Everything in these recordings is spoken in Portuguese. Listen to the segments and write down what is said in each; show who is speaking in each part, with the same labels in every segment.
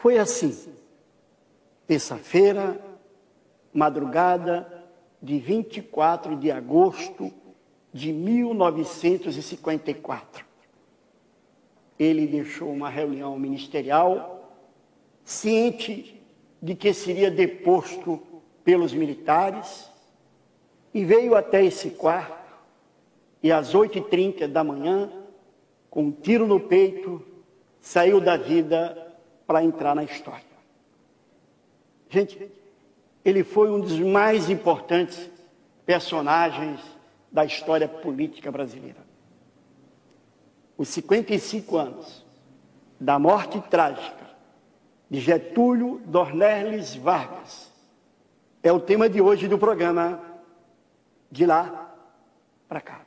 Speaker 1: Foi assim, terça-feira, madrugada de 24 de agosto de 1954. Ele deixou uma reunião ministerial, ciente de que seria deposto pelos militares, e veio até esse quarto, e às 8h30 da manhã, com um tiro no peito, saiu da vida para entrar na história. Gente, ele foi um dos mais importantes personagens da história política brasileira. Os 55 anos da morte trágica de Getúlio Dornelles Vargas é o tema de hoje do programa De Lá para Cá.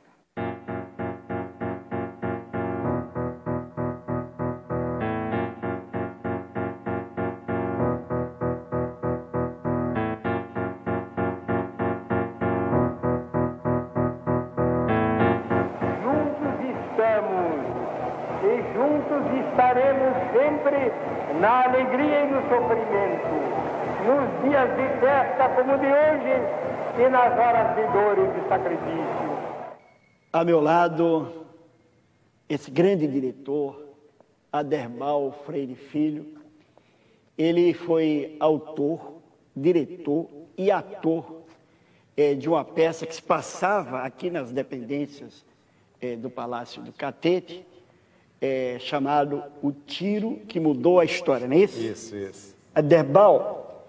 Speaker 2: Estaremos sempre na alegria e no sofrimento, nos dias de festa como de hoje e nas horas de dor e de sacrifício.
Speaker 1: A meu lado, esse grande diretor, Aderbal Freire Filho. Ele foi autor, diretor e ator de uma peça que se passava aqui nas dependências do Palácio do Catete, chamado O Tiro que Mudou a História, não é isso?
Speaker 3: Isso.
Speaker 1: Aderbal,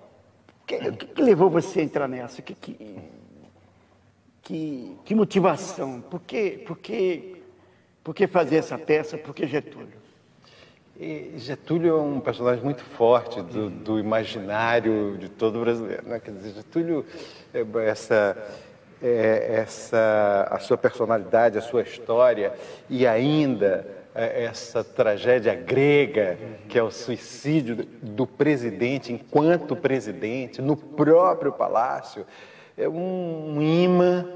Speaker 1: o que levou você a entrar nessa? Que motivação? Por que fazer essa peça? Por que Getúlio?
Speaker 3: Getúlio é um personagem muito forte do imaginário de todo brasileiro, né? Quer dizer, Getúlio, a sua personalidade, a sua história e ainda essa tragédia grega, que é o suicídio do presidente enquanto presidente, no próprio palácio, é um imã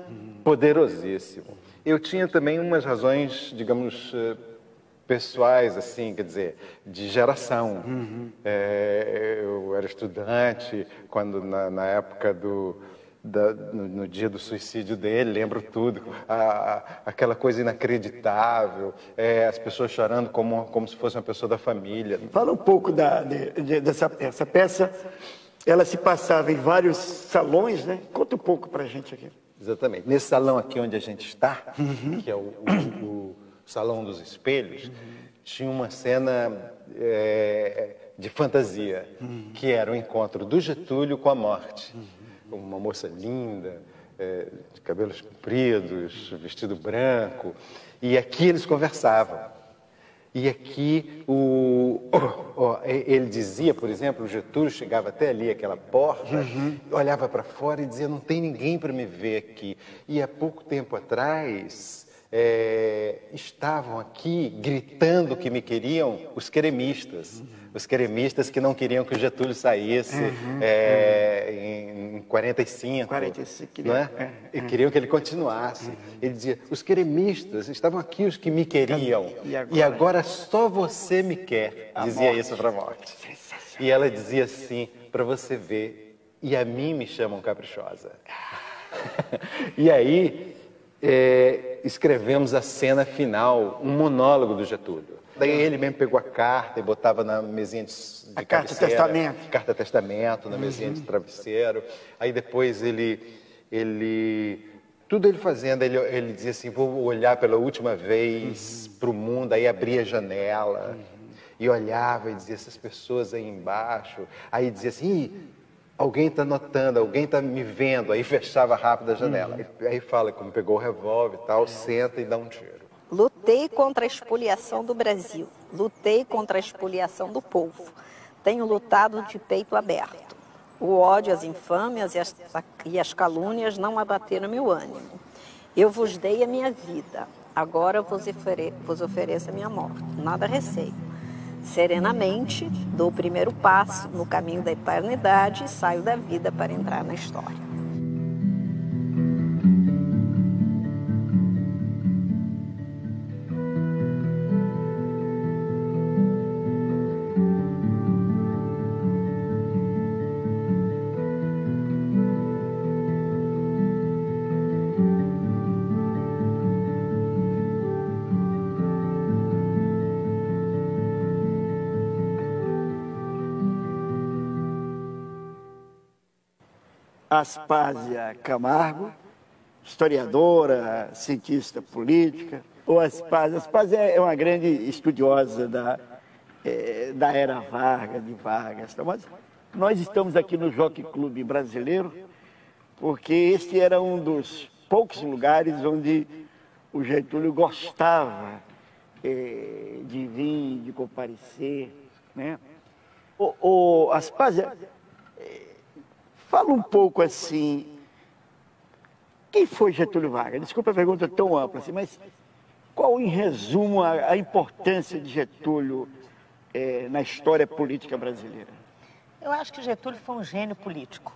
Speaker 3: poderosíssimo. Eu tinha também umas razões, digamos, pessoais, assim, quer dizer, de geração. Eu era estudante quando, na época no dia do suicídio dele, lembro tudo, aquela coisa inacreditável, as pessoas chorando como se fosse uma pessoa da família.
Speaker 1: Fala um pouco dessa peça. Essa peça, ela se passava em vários salões, né? Conta um pouco pra gente aqui.
Speaker 3: Exatamente. Nesse salão aqui onde a gente está, que é o Salão dos Espelhos, tinha uma cena de fantasia, que era o encontro do Getúlio com a morte. Uma moça linda, de cabelos compridos, vestido branco, e aqui eles conversavam. E aqui ele dizia, por exemplo, o Getúlio chegava até ali, aquela porta, olhava para fora e dizia, não tem ninguém para me ver aqui. E há pouco tempo atrás estavam aqui gritando que me queriam os queremistas. Os queremistas que não queriam que o Getúlio saísse em 45, não é? E queriam que ele continuasse. Ele dizia, os queremistas, estavam aqui os que me queriam, e agora só você me quer, dizia isso para a morte. E ela dizia assim, para você ver, e a mim me chamam caprichosa. E aí escrevemos a cena final, um monólogo do Getúlio. Daí ele mesmo pegou a carta e botava na mesinha de
Speaker 1: carta-testamento.
Speaker 3: Carta-testamento, na mesinha de travesseiro. Aí depois tudo ele fazendo, ele dizia assim, vou olhar pela última vez para o mundo, aí abria a janela e olhava e dizia, essas pessoas aí embaixo. Aí dizia assim, alguém está notando, alguém está me vendo. Aí fechava rápido a janela. Aí fala como pegou o revólver e tal, senta e dá um tiro.
Speaker 4: Lutei contra a expoliação do Brasil, lutei contra a expoliação do povo. Tenho lutado de peito aberto. O ódio, as infâmias e as calúnias não abateram meu ânimo. Eu vos dei a minha vida, agora vos ofereço a minha morte. Nada receio. Serenamente, dou o primeiro passo no caminho da eternidade e saio da vida para entrar na história.
Speaker 1: Aspásia Camargo, historiadora, cientista política. Aspásia é uma grande estudiosa da era Vargas, de Vargas. Mas nós estamos aqui no Jockey Club brasileiro porque este era um dos poucos lugares onde o Getúlio gostava de vir, de comparecer, né? Aspásia, fala um pouco assim, quem foi Getúlio Vargas? Desculpa a pergunta tão ampla assim, mas qual, em resumo, a importância de Getúlio na história política brasileira?
Speaker 5: Eu acho que Getúlio foi um gênio político.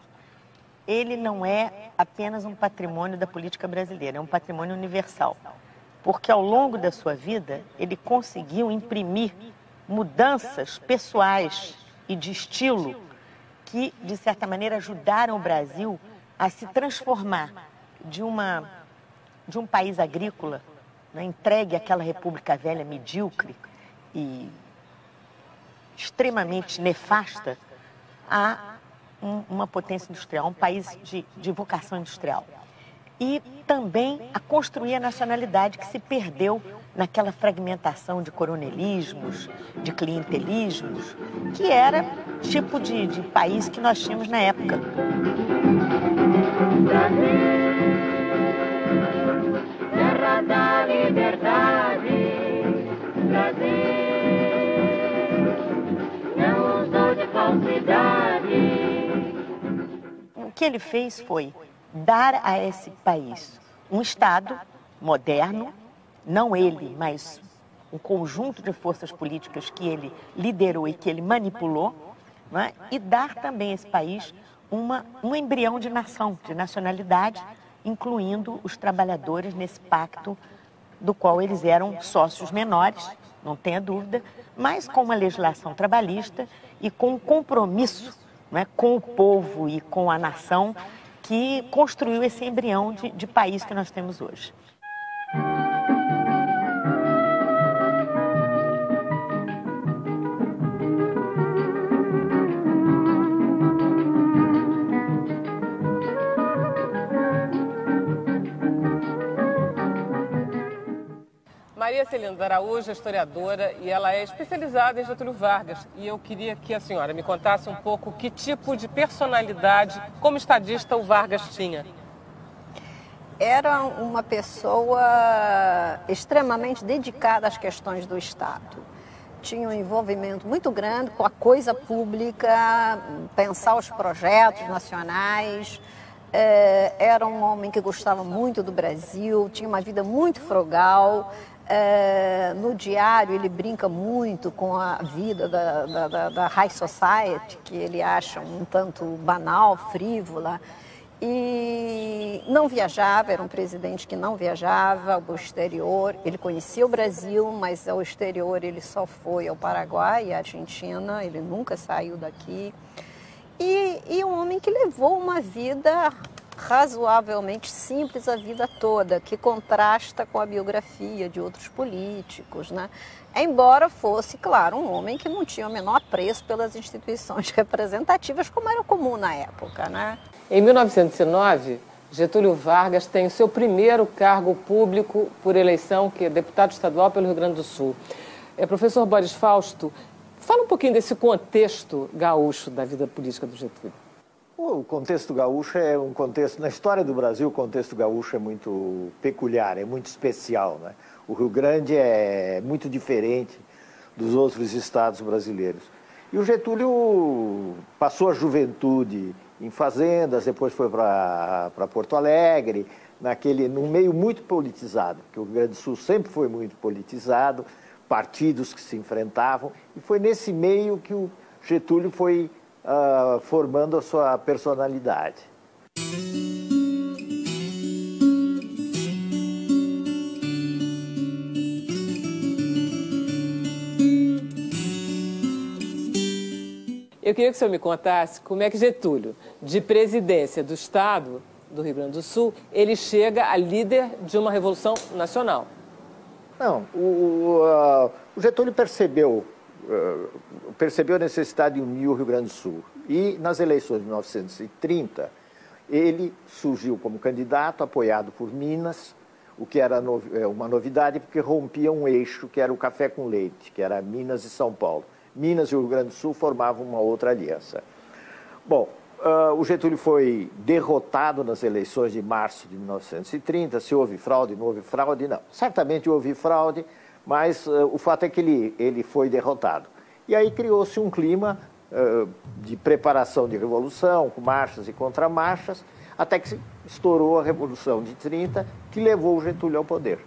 Speaker 5: Ele não é apenas um patrimônio da política brasileira, é um patrimônio universal. Porque ao longo da sua vida, ele conseguiu imprimir mudanças pessoais e de estilo que, de certa maneira, ajudaram o Brasil a se transformar de um país agrícola, né, entregue àquela República Velha medíocre e extremamente nefasta, a uma potência industrial, um país de vocação industrial. E também a construir a nacionalidade que se perdeu naquela fragmentação de coronelismos, de clientelismos, que era tipo de país que nós tínhamos na época.
Speaker 6: Terra da liberdade, Brasil, não usou de falsidade.
Speaker 5: O que ele fez foi dar a esse país um Estado moderno, não ele, mas um conjunto de forças políticas que ele liderou e que ele manipulou, né? E dar também a esse país um embrião de nação, de nacionalidade, incluindo os trabalhadores nesse pacto do qual eles eram sócios menores, não tenha dúvida, mas com uma legislação trabalhista e com um compromisso, né, com o povo e com a nação que construiu esse embrião de país que nós temos hoje.
Speaker 7: Maria Celinda Araújo é historiadora e ela é especializada em Getúlio Vargas. E eu queria que a senhora me contasse um pouco que tipo de personalidade, como estadista, o Vargas tinha.
Speaker 4: Era uma pessoa extremamente dedicada às questões do Estado. Tinha um envolvimento muito grande com a coisa pública, pensar os projetos nacionais. Era um homem que gostava muito do Brasil, tinha uma vida muito frugal. No diário ele brinca muito com a vida da High Society, que ele acha um tanto banal, frívola, e não viajava, era um presidente que não viajava ao exterior. Ele conhecia o Brasil, mas ao exterior ele só foi ao Paraguai e à Argentina, ele nunca saiu daqui. E um homem que levou uma vida razoavelmente simples a vida toda, que contrasta com a biografia de outros políticos, né? Embora fosse, claro, um homem que não tinha o menor apreço pelas instituições representativas, como era comum na época, né?
Speaker 7: Em 1909, Getúlio Vargas tem o seu primeiro cargo público por eleição, que é deputado estadual pelo Rio Grande do Sul. Professor Boris Fausto, fala um pouquinho desse contexto gaúcho da vida política do Getúlio.
Speaker 8: O contexto gaúcho é um contexto, na história do Brasil, o contexto gaúcho é muito peculiar, é muito especial, né? O Rio Grande é muito diferente dos outros estados brasileiros. E o Getúlio passou a juventude em fazendas, depois foi para Porto Alegre, num meio muito politizado, porque o Rio Grande do Sul sempre foi muito politizado, partidos que se enfrentavam, e foi nesse meio que o Getúlio foi formando a sua personalidade.
Speaker 7: Eu queria que o senhor me contasse como é que Getúlio, de presidência do Estado do Rio Grande do Sul, ele chega a líder de uma revolução nacional.
Speaker 8: Não, o Getúlio percebeu a necessidade de unir o Rio Grande do Sul. E nas eleições de 1930, ele surgiu como candidato, apoiado por Minas, o que era uma novidade, porque rompia um eixo que era o café com leite, que era Minas e São Paulo. Minas e o Rio Grande do Sul formavam uma outra aliança. Bom, o Getúlio foi derrotado nas eleições de março de 1930. Se houve fraude, não houve fraude, não. Certamente houve fraude, mas o fato é que ele foi derrotado. E aí criou-se um clima de preparação de revolução, com marchas e contramarchas, até que estourou a Revolução de 30, que levou o Getúlio ao poder.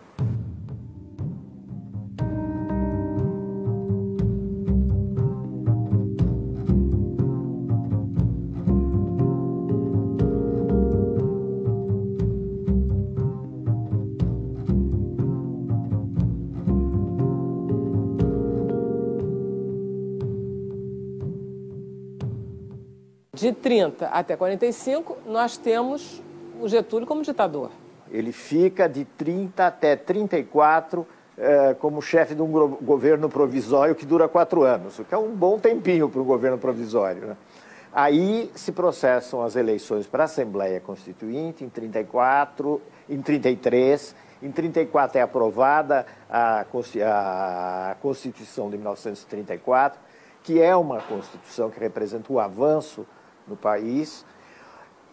Speaker 7: De 30 até 45, nós temos o Getúlio como ditador.
Speaker 8: Ele fica de 30 até 34 como chefe de um governo provisório que dura 4 anos, o que é um bom tempinho para um governo provisório, né? Aí se processam as eleições para a Assembleia Constituinte em 34, em 33. Em 34 é aprovada a Constituição de 1934, que é uma Constituição que representa o avanço no país,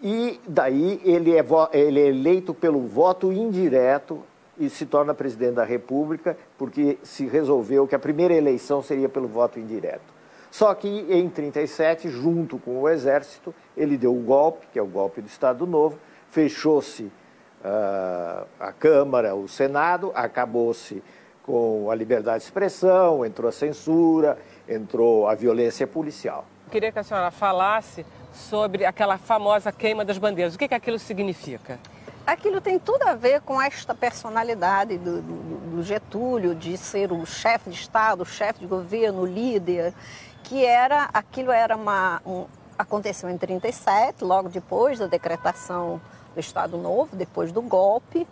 Speaker 8: e daí ele é eleito pelo voto indireto e se torna presidente da República, porque se resolveu que a primeira eleição seria pelo voto indireto. Só que em 37, junto com o Exército, ele deu o golpe, que é o golpe do Estado Novo, fechou-se a Câmara, o Senado, acabou-se com a liberdade de expressão, entrou a censura, entrou a violência policial.
Speaker 7: Queria que a senhora falasse sobre aquela famosa queima das bandeiras. O que aquilo significa?
Speaker 4: Aquilo tem tudo a ver com esta personalidade do Getúlio, de ser o chefe de Estado, o chefe de governo, o líder, que aconteceu em 37, logo depois da decretação do Estado Novo, depois do golpe,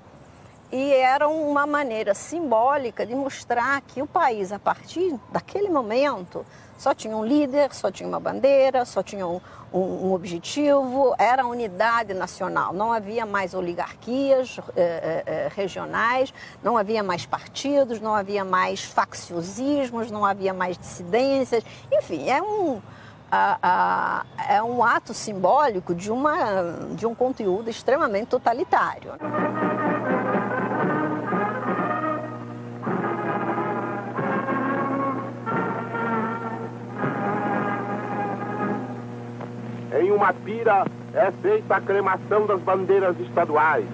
Speaker 4: e era uma maneira simbólica de mostrar que o país, a partir daquele momento, só tinha um líder, só tinha uma bandeira, só tinha um objetivo, era a unidade nacional. Não havia mais oligarquias regionais, não havia mais partidos, não havia mais facciosismos, não havia mais dissidências. Enfim, é um ato simbólico de um conteúdo extremamente totalitário.
Speaker 2: Em uma pira é feita a cremação das bandeiras estaduais,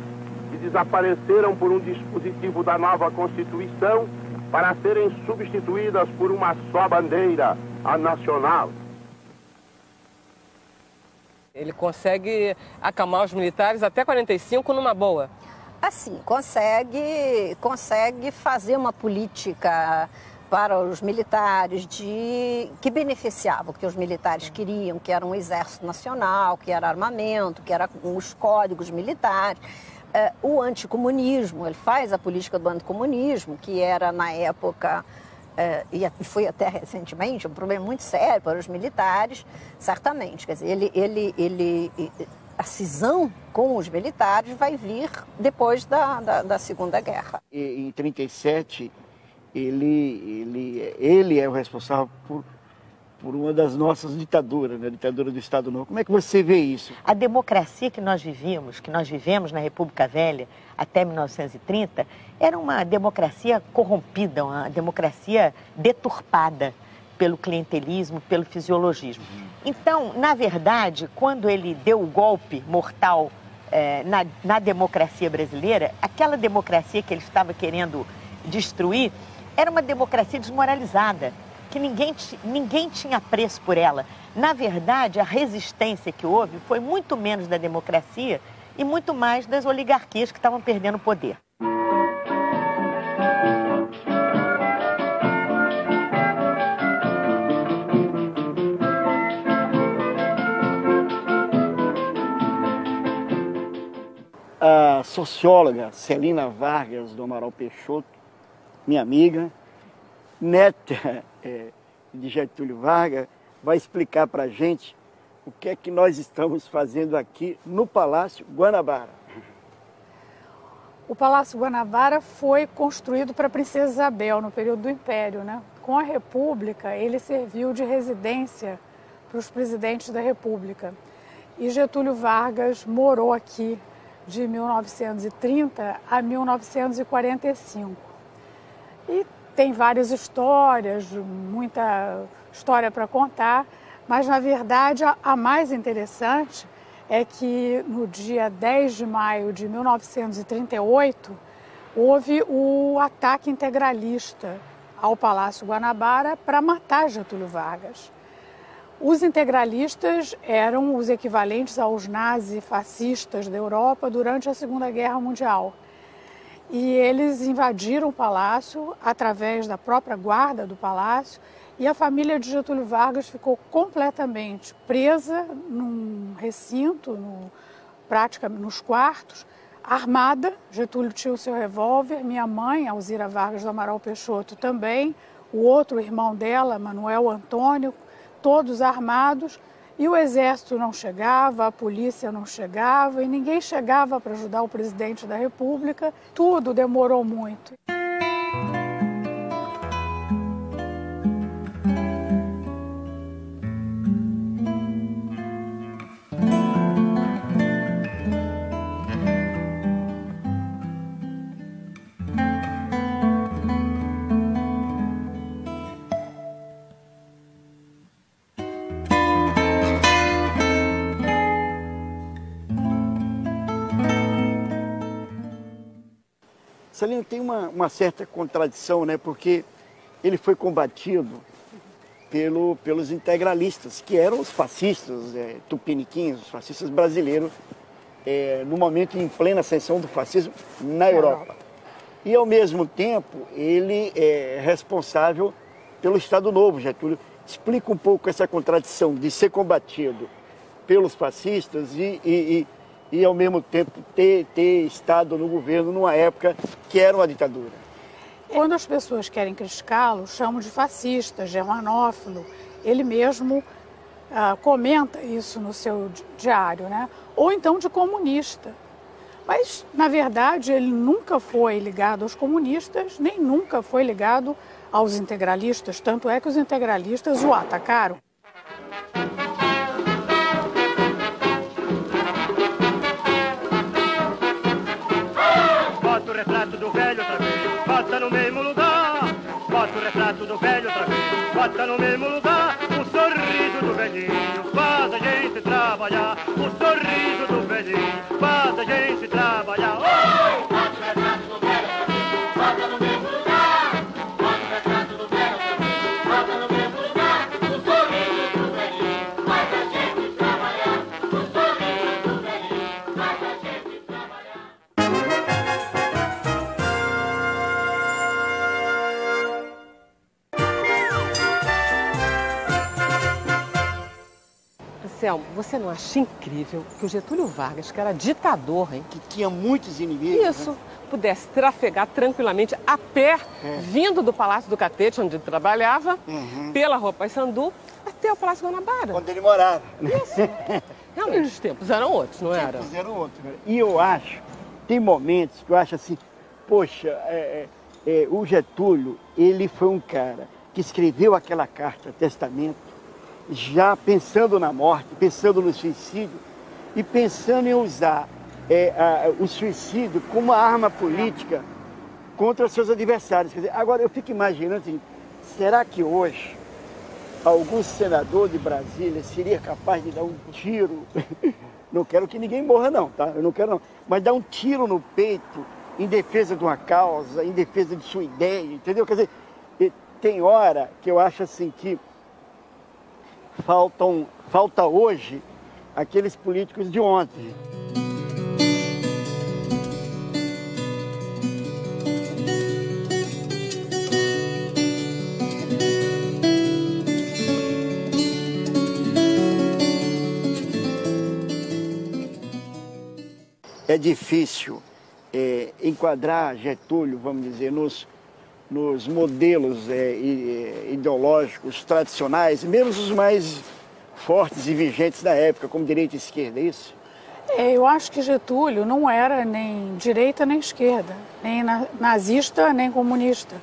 Speaker 2: que desapareceram por um dispositivo da nova Constituição para serem substituídas por uma só bandeira, a nacional.
Speaker 7: Ele consegue acalmar os militares até 45 numa boa.
Speaker 4: Assim, consegue fazer uma política para os militares que beneficiava o que os militares queriam, que era um exército nacional, que era armamento, que era os códigos militares. O anticomunismo, ele faz a política do anticomunismo, que era na época, e foi até recentemente, um problema muito sério para os militares, certamente. Quer dizer, a cisão com os militares vai vir depois da Segunda Guerra.
Speaker 1: Em 37, ele é o responsável por uma das nossas ditaduras, né? A ditadura do Estado Novo. Como é que você vê isso?
Speaker 5: A democracia que nós vivemos na República Velha até 1930, era uma democracia corrompida, uma democracia deturpada pelo clientelismo, pelo fisiologismo. Então, na verdade, quando ele deu o golpe mortal na democracia brasileira, aquela democracia que ele estava querendo destruir era uma democracia desmoralizada, que ninguém tinha apreço por ela. Na verdade, a resistência que houve foi muito menos da democracia e muito mais das oligarquias que estavam perdendo poder.
Speaker 1: A socióloga Celina Vargas do Amaral Peixoto, minha amiga, neta de Getúlio Vargas, vai explicar para a gente o que é que nós estamos fazendo aqui no Palácio Guanabara.
Speaker 9: O Palácio Guanabara foi construído para a Princesa Isabel no período do Império, né? Com a República, ele serviu de residência para os presidentes da República. E Getúlio Vargas morou aqui de 1930 a 1945. E tem várias histórias, muita história para contar, mas na verdade a mais interessante é que no dia 10 de maio de 1938 houve o ataque integralista ao Palácio Guanabara para matar Getúlio Vargas. Os integralistas eram os equivalentes aos nazifascistas da Europa durante a Segunda Guerra Mundial. E eles invadiram o palácio através da própria guarda do palácio e a família de Getúlio Vargas ficou completamente presa num recinto, praticamente nos quartos, armada. Getúlio tinha o seu revólver, minha mãe, Alzira Vargas do Amaral Peixoto, também, o outro irmão dela, Manuel Antônio, todos armados, e o exército não chegava, a polícia não chegava e ninguém chegava para ajudar o presidente da República. Tudo demorou muito.
Speaker 1: Celino, tem uma certa contradição, né? Porque ele foi combatido pelos integralistas, que eram os fascistas tupiniquins, os fascistas brasileiros, no momento em plena ascensão do fascismo na Europa. E, ao mesmo tempo, ele é responsável pelo Estado Novo, Getúlio. Explica um pouco essa contradição de ser combatido pelos fascistas e ao mesmo tempo ter estado no governo numa época que era uma ditadura.
Speaker 9: Quando as pessoas querem criticá-lo, chamam de fascista, germanófilo. Ele mesmo comenta isso no seu diário, né? Ou então de comunista. Mas, na verdade, ele nunca foi ligado aos comunistas, nem nunca foi ligado aos integralistas. Tanto é que os integralistas o atacaram.
Speaker 10: Bota o retrato do velho outra vez, bota no mesmo lugar. Bota o retrato do velho outra vez, bota no mesmo lugar. O sorriso do velhinho faz a gente trabalhar. O sorriso do velhinho faz a gente trabalhar. Oh! Bota o retrato do velho outra vez, bota no mesmo lugar. Bota o retrato do velho outra vez, bota no mesmo lugar. O sorriso do velhinho faz a gente trabalhar. O sorriso do velhinho faz a gente trabalhar.
Speaker 7: Anselmo, você não acha incrível que o Getúlio Vargas, que era ditador, hein?
Speaker 1: Que tinha muitos inimigos.
Speaker 7: Isso,
Speaker 1: né?
Speaker 7: pudesse trafegar tranquilamente a pé, vindo do Palácio do Catete, onde ele trabalhava, pela Rua Paissandu, até o Palácio Guanabara.
Speaker 1: Onde ele morava.
Speaker 7: Isso. Realmente, os tempos eram outros, não eram?
Speaker 1: Os tempos eram outros. Né? E eu acho, tem momentos que eu acho assim, poxa, o Getúlio, ele foi um cara que escreveu aquela carta, testamento, já pensando na morte, pensando no suicídio e pensando em usar o suicídio como uma arma política contra os seus adversários. Quer dizer, agora eu fico imaginando assim, será que hoje algum senador de Brasília seria capaz de dar um tiro? Não quero que ninguém morra não, tá? Eu não quero não. Mas dar um tiro no peito em defesa de uma causa, em defesa de sua ideia, entendeu? Quer dizer, tem hora que eu acho assim que falta hoje aqueles políticos de ontem. É difícil enquadrar Getúlio, vamos dizer, nos modelos ideológicos tradicionais, mesmo os mais fortes e vigentes da época, como direita e esquerda, é isso?
Speaker 9: Eu acho que Getúlio não era nem direita nem esquerda, nem nazista nem comunista.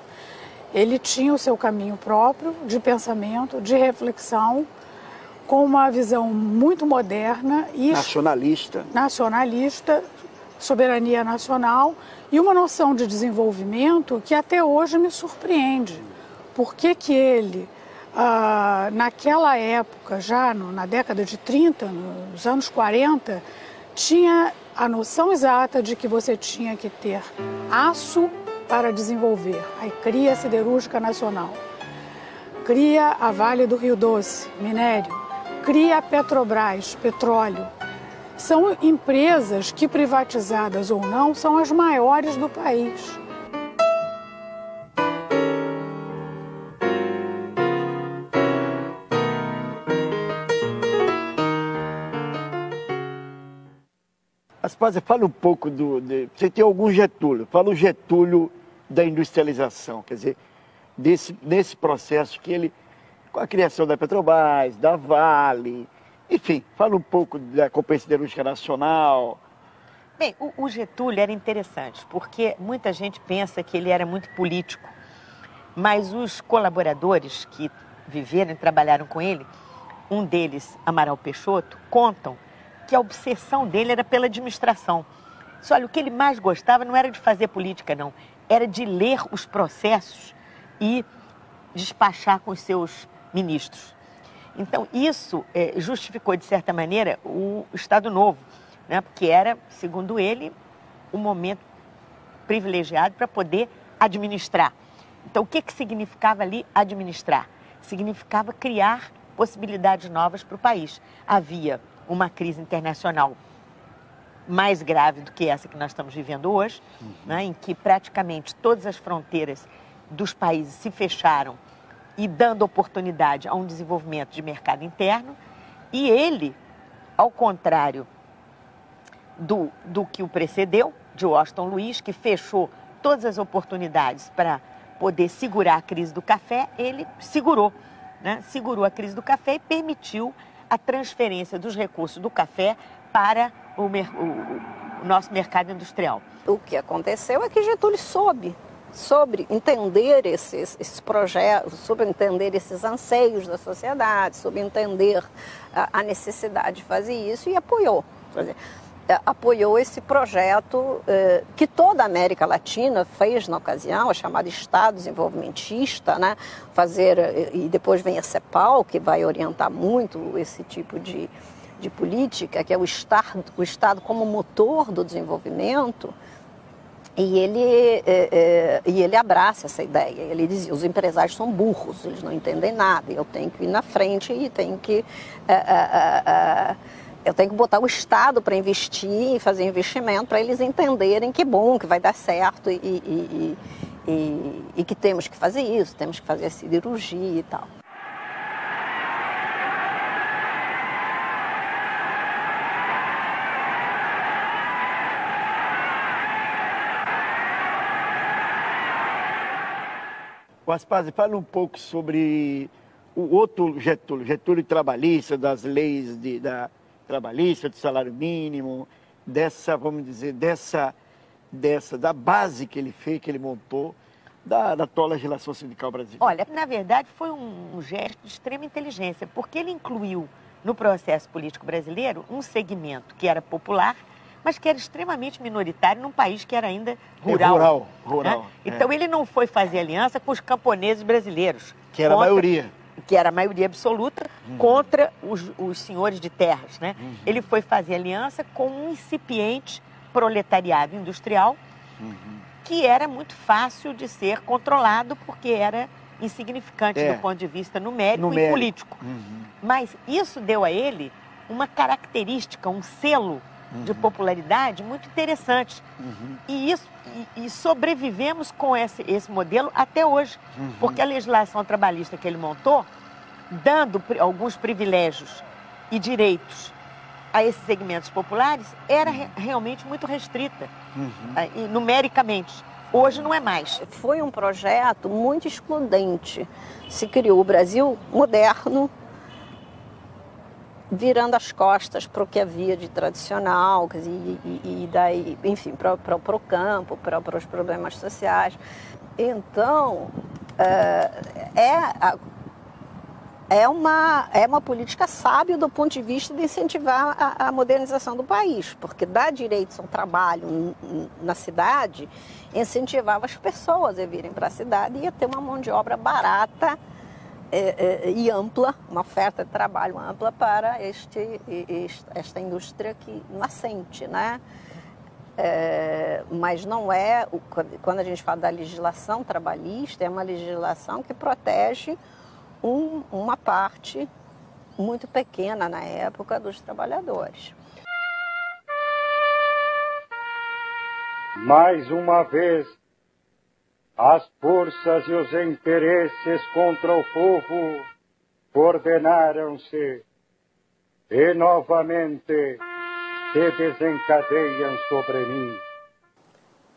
Speaker 9: Ele tinha o seu caminho próprio de pensamento, de reflexão, com uma visão muito moderna e nacionalista, soberania nacional e uma noção de desenvolvimento que até hoje me surpreende. Por que ele, naquela época, já na década de 30, nos anos 40, tinha a noção exata de que você tinha que ter aço para desenvolver. Aí cria a Siderúrgica Nacional, cria a Vale do Rio Doce, minério, cria a Petrobras, petróleo. São empresas que, privatizadas ou não, são as maiores do país.
Speaker 1: Aspásia, fala um pouco você tem algum Getúlio, fala o Getúlio da industrialização, quer dizer, desse processo que ele, com a criação da Petrobras, da Vale, enfim, fala um pouco da Companhia Siderúrgica Nacional.
Speaker 5: Bem, o Getúlio era interessante, porque muita gente pensa que ele era muito político, mas os colaboradores que viveram e trabalharam com ele, um deles, Amaral Peixoto, contam que a obsessão dele era pela administração. Olha, o que ele mais gostava não era de fazer política, não. Era de ler os processos e despachar com os seus ministros. Então, isso justificou, de certa maneira, o Estado Novo, né? Porque era, segundo ele, um momento privilegiado para poder administrar. Então, o que significava ali administrar? Significava criar possibilidades novas para o país. Havia uma crise internacional mais grave do que essa que nós estamos vivendo hoje, né, em que praticamente todas as fronteiras dos países se fecharam e dando oportunidade a um desenvolvimento de mercado interno. E ele, ao contrário do que o precedeu, de Washington Luiz, que fechou todas as oportunidades para poder segurar a crise do café, ele segurou, né, segurou a crise do café e permitiu a transferência dos recursos do café para o nosso mercado industrial.
Speaker 4: O que aconteceu é que Getúlio soube entender esses projetos, soube entender esses anseios da sociedade, soube entender a necessidade de fazer isso e apoiou. Apoiou esse projeto que toda a América Latina fez na ocasião, a chamada Estado Desenvolvimentista, né? E depois vem a CEPAL, que vai orientar muito esse tipo de política, que é o Estado como motor do desenvolvimento. E ele abraça essa ideia. Ele dizia: os empresários são burros, eles não entendem nada, eu tenho que ir na frente e tenho que botar o Estado para investir e fazer investimento para eles entenderem que é bom, que vai dar certo e que temos que fazer isso, temos que fazer a siderurgia e tal.
Speaker 1: Aspásia, fala um pouco sobre o outro Getúlio trabalhista, das leis da trabalhista, do salário mínimo, vamos dizer, da base que ele fez, que ele montou, da atual legislação sindical brasileira.
Speaker 5: Olha, na verdade foi um gesto de extrema inteligência, porque ele incluiu no processo político brasileiro um segmento que era popular, mas que era extremamente minoritário num país que era ainda rural.
Speaker 1: Rural.
Speaker 5: Né? Então ele não foi fazer aliança com os camponeses brasileiros.
Speaker 1: Que era a maioria.
Speaker 5: Que era a maioria absoluta, contra os senhores de terras, né? Ele foi fazer aliança com um incipiente proletariado industrial, que era muito fácil de ser controlado, porque era insignificante do ponto de vista numérico e político. Mas isso deu a ele uma característica, um selo de popularidade muito interessante. E sobrevivemos com esse modelo até hoje, porque a legislação trabalhista que ele montou, dando alguns privilégios e direitos a esses segmentos populares, era realmente muito restrita, numericamente. Hoje não é mais.
Speaker 4: Foi um projeto muito excludente. Se criou o Brasil moderno, virando as costas para o que havia de tradicional, e daí, enfim, para o campo, para os problemas sociais. Então, é uma política sábia do ponto de vista de incentivar a modernização do país, porque dar direitos ao trabalho na cidade incentivava as pessoas a virem para a cidade e ia ter uma mão de obra barata e ampla, uma oferta de trabalho ampla para esta indústria nascente, né? Mas não é, quando a gente fala da legislação trabalhista, é uma legislação que protege uma parte muito pequena na época dos trabalhadores.
Speaker 11: Mais uma vez, as forças e os interesses contra o povo coordenaram-se e novamente se desencadeiam sobre mim.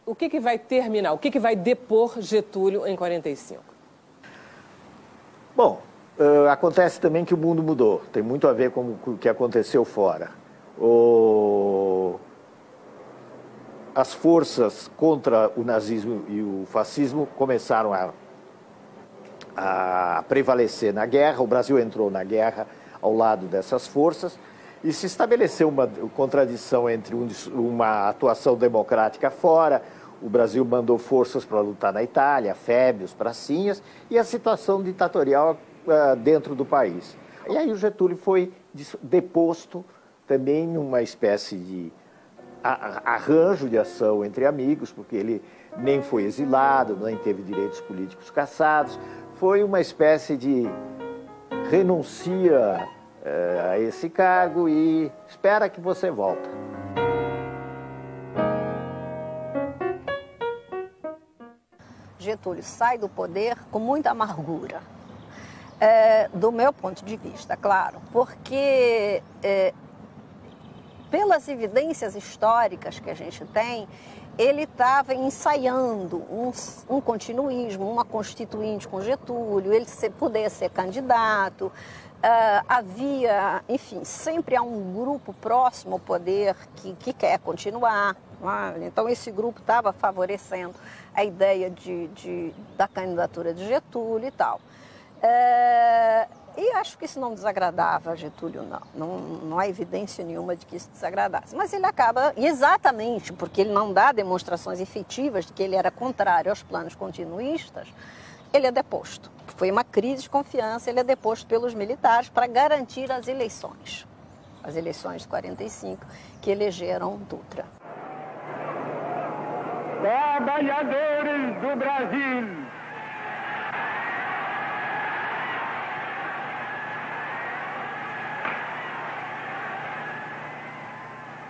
Speaker 7: O que vai terminar? O que vai depor Getúlio em 45?
Speaker 8: Bom, acontece também que o mundo mudou. Tem muito a ver com o que aconteceu fora. As forças contra o nazismo e o fascismo começaram a prevalecer na guerra. O Brasil entrou na guerra ao lado dessas forças e se estabeleceu uma contradição entre uma atuação democrática fora. O Brasil mandou forças para lutar na Itália, fébios, pracinhas, e a situação ditatorial dentro do país. E aí o Getúlio foi deposto também numa espécie de arranjo de ação entre amigos, porque ele nem foi exilado, nem teve direitos políticos cassados. Foi uma espécie de renuncia a esse cargo e espera que você volta.
Speaker 4: Getúlio sai do poder com muita amargura, do meu ponto de vista, claro, porque pelas evidências históricas que a gente tem, ele estava ensaiando um continuismo, uma constituinte com Getúlio, ele poder ser candidato, havia, enfim, sempre há um grupo próximo ao poder que quer continuar, então esse grupo estava favorecendo a ideia da candidatura de Getúlio e tal. E acho que isso não desagradava a Getúlio, não há evidência nenhuma de que isso desagradasse. Mas ele acaba, exatamente porque ele não dá demonstrações efetivas de que ele era contrário aos planos continuistas, ele é deposto. Foi uma crise de confiança, ele é deposto pelos militares para garantir as eleições de 45, que elegeram Dutra.
Speaker 11: Trabalhadores do Brasil,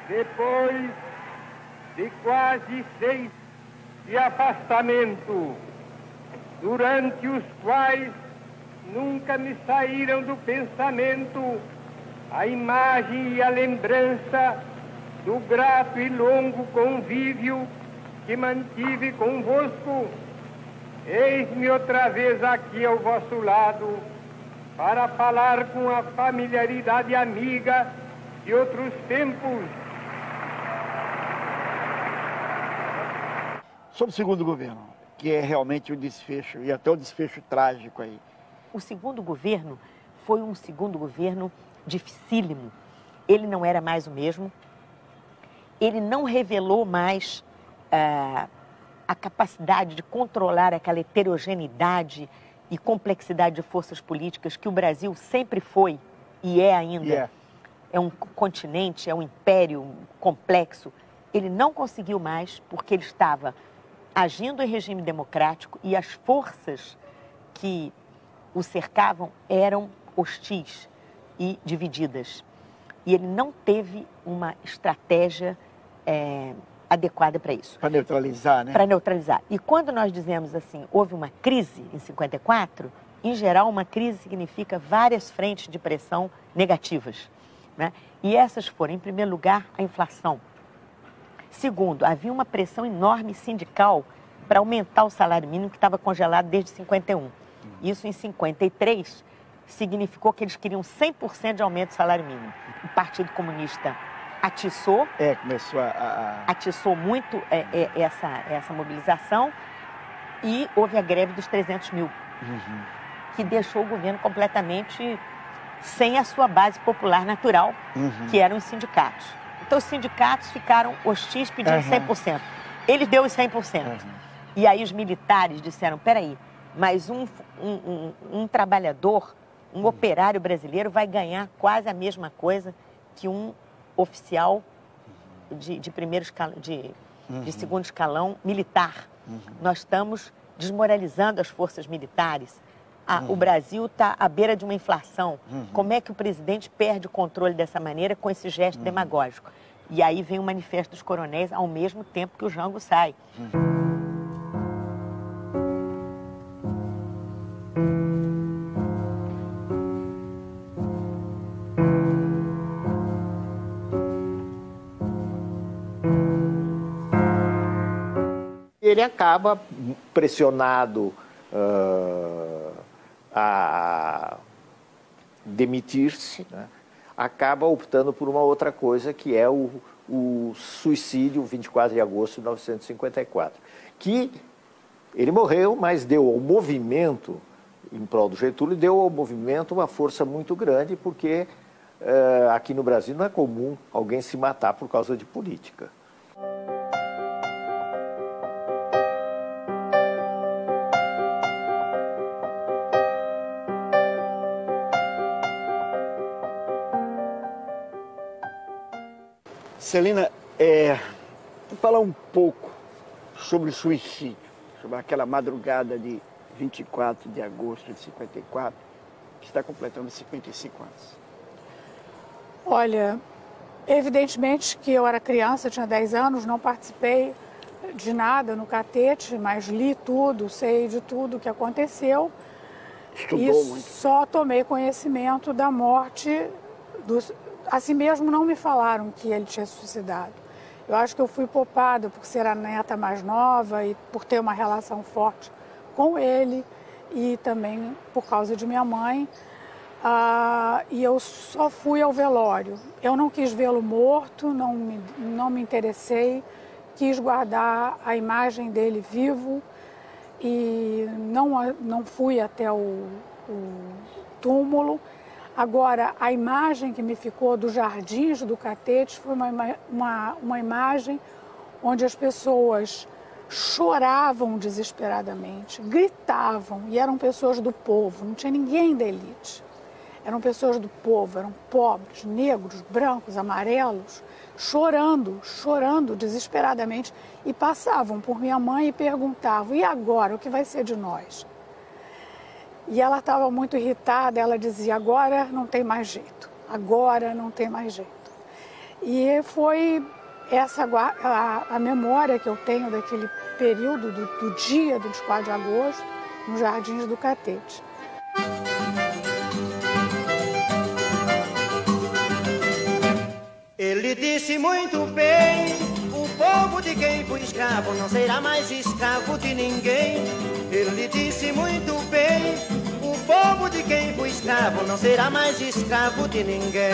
Speaker 11: depois de quase 6 de afastamento, durante os quais nunca me saíram do pensamento a imagem e a lembrança do grato e longo convívio que mantive convosco, eis-me outra vez aqui ao vosso lado para falar com a familiaridade amiga de outros tempos.
Speaker 1: Sobre o segundo governo, que é realmente o desfecho, e até o desfecho trágico aí.
Speaker 5: O segundo governo foi um segundo governo dificílimo. Ele não era mais o mesmo, ele não revelou mais a capacidade de controlar aquela heterogeneidade e complexidade de forças políticas que o Brasil sempre foi e é ainda. É um continente, é um império complexo. Ele não conseguiu mais porque ele estava agindo em regime democrático e as forças que o cercavam eram hostis e divididas. E ele não teve uma estratégia adequada para isso.
Speaker 1: Para neutralizar, né?
Speaker 5: Para neutralizar. E quando nós dizemos assim, houve uma crise em 54, em geral, uma crise significa várias frentes de pressão negativas, né? E essas foram, em primeiro lugar, a inflação. Segundo, havia uma pressão enorme sindical para aumentar o salário mínimo que estava congelado desde 51. Isso em 53, significou que eles queriam 100% de aumento do salário mínimo. O Partido Comunista atiçou,
Speaker 1: começou
Speaker 5: atiçou muito essa mobilização e houve a greve dos 300 mil, que deixou o governo completamente sem a sua base popular natural, que eram os sindicatos. Então, os sindicatos ficaram hostis pedindo 100%. Eles deu os 100%. E aí os militares disseram, peraí, mas um trabalhador, um operário brasileiro vai ganhar quase a mesma coisa que um oficial de primeiro escalão, de segundo escalão militar. Nós estamos desmoralizando as forças militares. O Brasil está à beira de uma inflação. Como é que o presidente perde o controle dessa maneira com esse gesto demagógico? E aí vem o Manifesto dos Coronéis ao mesmo tempo que o Jango sai.
Speaker 8: Ele acaba pressionado a demitir-se, né? Acaba optando por uma outra coisa, que é o suicídio, 24 de agosto de 1954. Que ele morreu, mas deu ao movimento, em prol do Getúlio, deu ao movimento uma força muito grande, porque aqui no Brasil não é comum alguém se matar por causa de política.
Speaker 1: Celina, falar um pouco sobre o suicídio, sobre aquela madrugada de 24 de agosto de 54, que está completando 55 anos.
Speaker 9: Olha, evidentemente que eu era criança, tinha 10 anos, não participei de nada no catete, mas li tudo, sei de tudo que aconteceu.
Speaker 1: Estudou muito.
Speaker 9: Só tomei conhecimento da morte dos... Assim mesmo não me falaram que ele tinha suicidado. Eu acho que eu fui poupada por ser a neta mais nova e por ter uma relação forte com ele e também por causa de minha mãe. E eu só fui ao velório. Eu não quis vê-lo morto, não me interessei, quis guardar a imagem dele vivo e não fui até o túmulo. Agora, a imagem que me ficou dos jardins do Catete foi uma imagem onde as pessoas choravam desesperadamente, gritavam, e eram pessoas do povo, não tinha ninguém da elite. Eram pessoas do povo, eram pobres, negros, brancos, amarelos, chorando desesperadamente, e passavam por minha mãe e perguntavam, e agora, o que vai ser de nós? E ela estava muito irritada, ela dizia, agora não tem mais jeito, agora não tem mais jeito. E foi essa a memória que eu tenho daquele período, do dia do 24 de agosto, nos Jardins do Catete.
Speaker 12: Ele disse muito bem, o povo de quem foi escravo não será mais escravo de ninguém. Ele disse muito bem, o povo de quem foi escravo não será mais escravo de ninguém.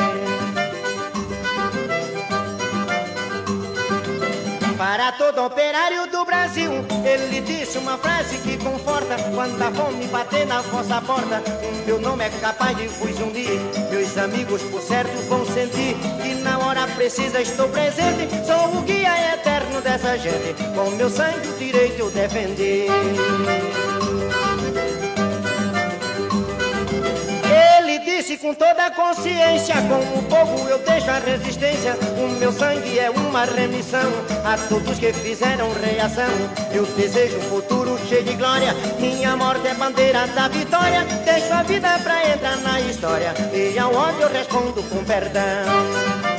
Speaker 12: Para todo operário do Brasil, ele disse uma frase que conforta. Quando a fome bater na vossa porta, meu nome é capaz de vos unir. Meus amigos, por certo, vão sentir que na hora precisa estou presente. Sou o guia eterno dessa gente, com meu sangue o direito eu defendi. Ele disse com toda a consciência, com o povo eu deixo a resistência. O meu sangue é uma remissão a todos que fizeram reação. Eu desejo um futuro cheio de glória, minha morte é bandeira da vitória. Deixo a vida pra entrar na história e ao ódio eu respondo com perdão.